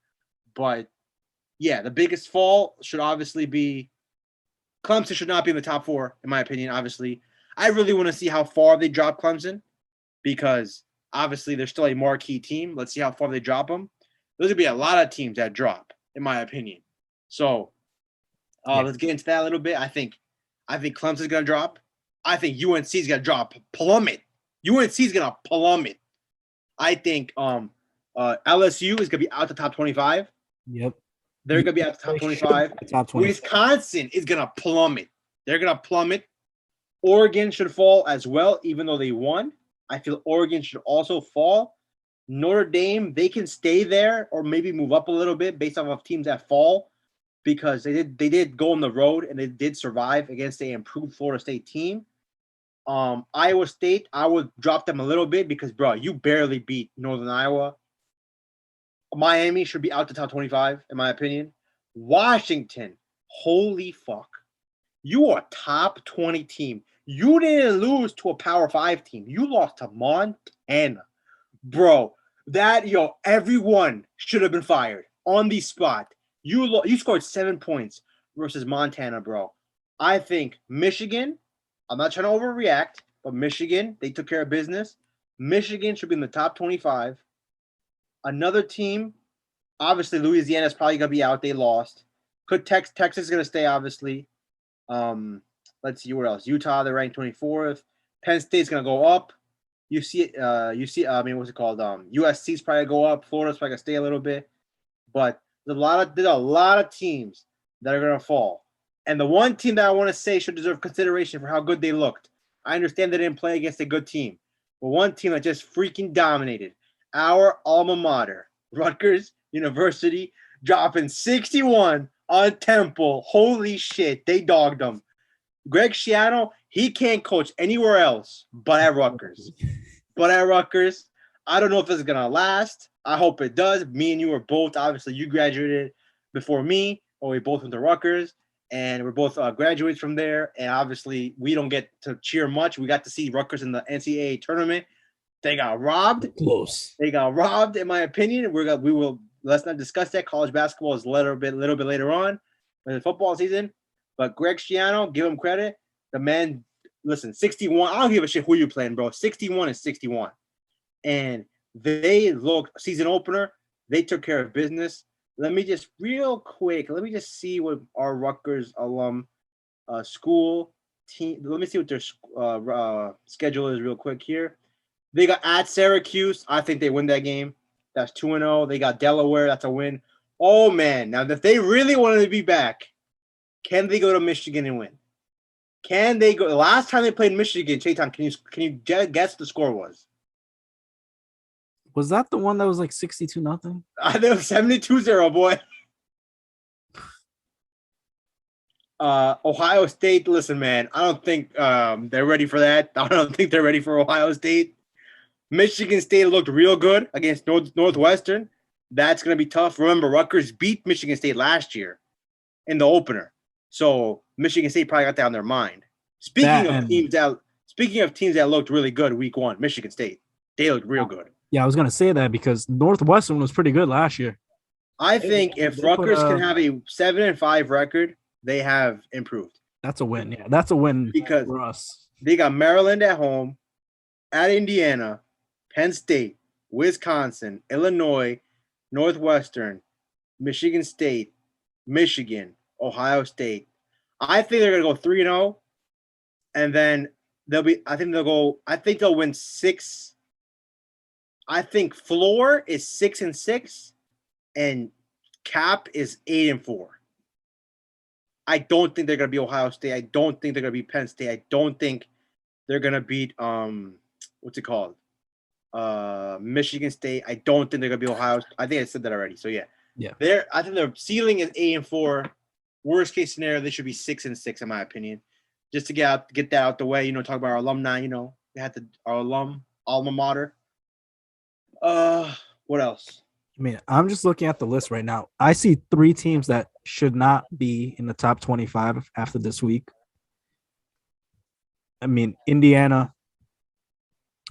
But yeah, the biggest fall should obviously be Clemson should not be in the top 4, in my opinion, obviously. I really want to see how far they drop Clemson because obviously they're still a marquee team. Let's see how far they drop them. There's going to be a lot of teams that drop, in my opinion. So let's get into that a little bit. I think Clemson's going to drop. I think UNC's going to drop, plummet. UNC's going to plummet. I think LSU is going to be out the top 25. Yep. They're going to be out the top 25. Top 20. Wisconsin is going to plummet. They're going to plummet. Oregon should fall as well, even though they won. I feel Oregon should also fall. Notre Dame, they can stay there or maybe move up a little bit based off of teams that fall because they did go on the road and they did survive against an improved Florida State team. Iowa State, I would drop them a little bit because, bro, you barely beat Northern Iowa. Miami should be out the top 25, in my opinion. Washington, holy fuck. You are a top 20 team. You didn't lose to a Power 5 team. You lost to Montana. Bro, everyone should have been fired on the spot. You scored 7 points versus Montana, bro. I think Michigan, I'm not trying to overreact, but Michigan, they took care of business. Michigan should be in the top 25. Another team, obviously Louisiana's probably going to be out. They lost. Texas is going to stay, obviously. Let's see what else. Utah, they're ranked 24th. Penn State's going to go up. USC's probably go up. Florida's probably going to stay a little bit. But there's a lot of teams that are going to fall. And the one team that I want to say should deserve consideration for how good they looked. I understand they didn't play against a good team. But one team that just freaking dominated. Our alma mater, Rutgers University, dropping 61 on Temple. Holy shit, they dogged them. Greg Schiano, he can't coach anywhere else but at Rutgers. I don't know if it's gonna last. I hope it does. Me and you are both obviously you graduated before me, or we both went to Rutgers, and we're both graduates from there. And obviously, we don't get to cheer much. We got to see Rutgers in the NCAA tournament. They got robbed. Close. They got robbed, in my opinion. We will let's not discuss that. College basketball is a little bit later on in the football season. But Greg Schiano, give him credit. The man, listen, 61. I don't give a shit who you're playing, bro. 61 is 61. And they looked season opener. They took care of business. Let me just real quick. Let me just see what our Rutgers alum school team. Let me see what their schedule is real quick here. They got at Syracuse. I think they win that game. That's 2-0. They got Delaware. That's a win. Oh man! Now, if they really wanted to be back, can they go to Michigan and win? Can they go? The last time they played Michigan, Chetan, can you guess what the score was? Was that the one that was like 62-0? I think it was 72-0, boy. Ohio State, listen, man, I don't think they're ready for that. I don't think they're ready for Ohio State. Michigan State looked real good against Northwestern. That's going to be tough. Remember, Rutgers beat Michigan State last year in the opener. So Michigan State probably got that on their mind. Speaking of teams that looked really good week one, Michigan State, they looked real good. Yeah, I was going to say that because Northwestern was pretty good last year. I think if Rutgers can have a 7-5 record, they have improved. That's a win. Yeah, that's a win because for us. They got Maryland at home, at Indiana, Penn State, Wisconsin, Illinois, Northwestern, Michigan State, Michigan, Ohio State. I think they're going to go 3-0, and then I think they'll win 6. I think floor is 6-6, and cap is 8-4. I don't think they're going to be Ohio State. I don't think they're going to be Penn State. I don't think they're going to beat what's it called? Michigan State. I don't think they're going to be Ohio. I think I said that already. So yeah. I think their ceiling is 8-4. Worst case scenario, they should be 6-6 in my opinion. Just to get that out the way, talk about our alumni. We had our alma mater. What else? I mean, I'm just looking at the list right now. I see 3 teams that should not be in the top 25 after this week. I mean, Indiana,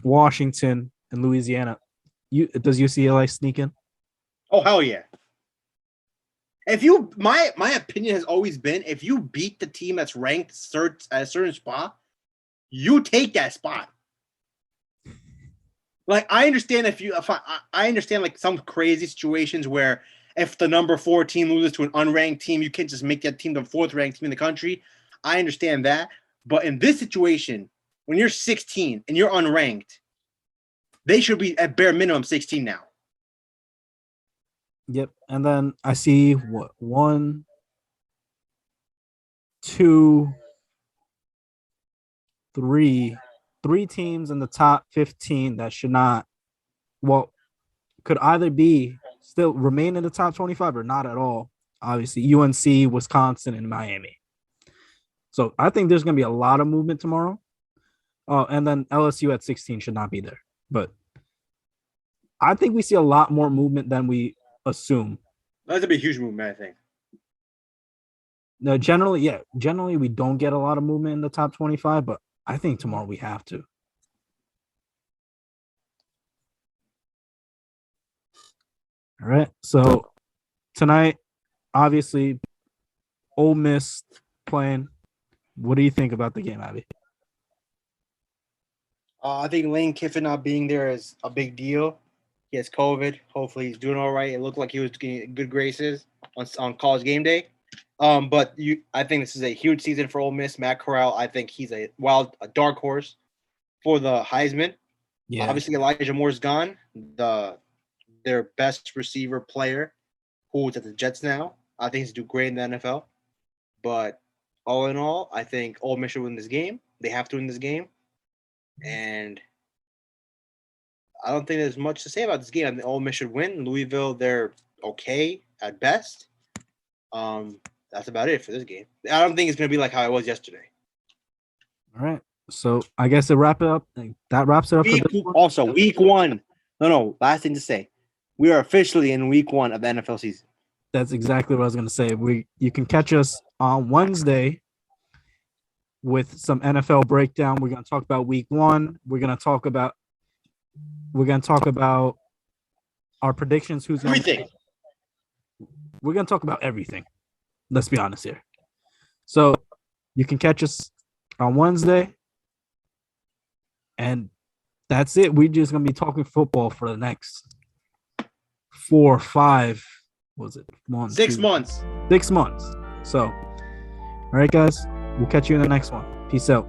Washington, and Louisiana. Does UCLA sneak in? Oh, hell yeah. My opinion has always been, if you beat the team that's ranked at a certain spot, you take that spot. Like, I understand I understand like some crazy situations where if the number 4 team loses to an unranked team, you can't just make that team the 4th ranked team in the country. I understand that. But in this situation, when you're 16 and you're unranked, they should be at bare minimum 16 now. Yep. And then I see 1, 2, 3 teams in the top 15 that should not, could either be still remain in the top 25 or not at all. Obviously, UNC, Wisconsin, and Miami. So I think there's going to be a lot of movement tomorrow. And then LSU at 16 should not be there. But I think we see a lot more movement than we assume. That's a big, huge movement, I think. No, generally we don't get a lot of movement in the top 25, but I think tomorrow we have to. All right. So tonight, obviously, Ole Miss playing. What do you think about the game, Abby? I think Lane Kiffin not being there is a big deal. He has COVID. Hopefully, he's doing all right. It looked like he was getting good graces on College game day. But I think this is a huge season for Ole Miss. Matt Corral, I think he's a dark horse for the Heisman. Yeah. Obviously, Elijah Moore's gone. Their best receiver player, who's at the Jets now. I think he's doing great in the NFL. But all in all, I think Ole Miss should win this game. They have to win this game. And I don't think there's much to say about this game. I think Ole Miss should win. Louisville, they're okay at best. That's about it for this game. I don't think it's going to be like how it was yesterday. All right. So I guess to wrap it up, that wraps it up. Week one. No. Last thing to say. We are officially in week 1 of the NFL season. That's exactly what I was going to say. You can catch us on Wednesday with some NFL breakdown. We're going to talk about week 1. We're going to talk about our predictions. Who's going Everything. We're going to talk about everything. Let's be honest here. So you can catch us on Wednesday. And that's it. We're just going to be talking football for the next 4 or 5. What was it? 6 months. 6 months. So, all right, guys. We'll catch you in the next one. Peace out.